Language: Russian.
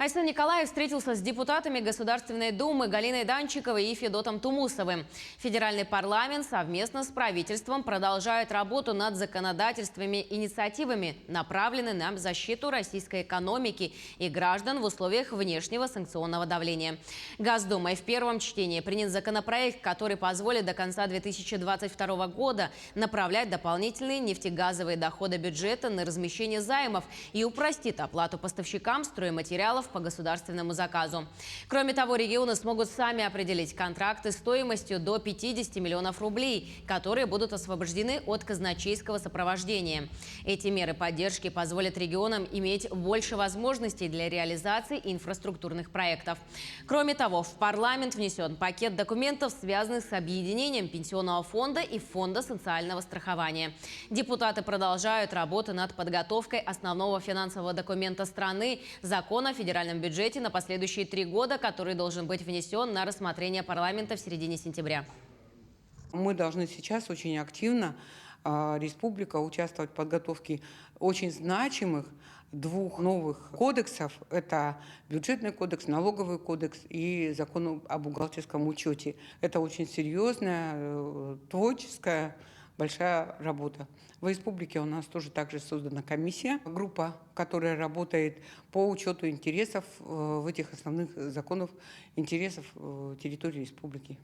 Айсан Николаев встретился с депутатами Государственной Думы Галиной Данчиковой и Федотом Тумусовым. Федеральный парламент совместно с правительством продолжает работу над законодательными инициативами, направленными на защиту российской экономики и граждан в условиях внешнего санкционного давления. Госдумой в первом чтении принят законопроект, который позволит до конца 2022 года направлять дополнительные нефтегазовые доходы бюджета на размещение займов и упростит оплату поставщикам стройматериалов по государственному заказу. Кроме того, регионы смогут сами определить контракты стоимостью до 50 миллионов рублей, которые будут освобождены от казначейского сопровождения. Эти меры поддержки позволят регионам иметь больше возможностей для реализации инфраструктурных проектов. Кроме того, в парламент внесен пакет документов, связанных с объединением Пенсионного фонда и Фонда социального страхования. Депутаты продолжают работу над подготовкой основного финансового документа страны – закона о федеральном бюджете на последующие 3 года, который должен быть внесен на рассмотрение парламента в середине сентября. Мы должны сейчас очень активно, республика, участвовать в подготовке очень значимых 2 новых кодексов. Это бюджетный кодекс, налоговый кодекс и закон об бухгалтерском учете. Это очень серьезная, творческая, большая работа. В республике у нас тоже также создана комиссия, группа, которая работает по учету интересов в этих основных законов, интересов территории республики.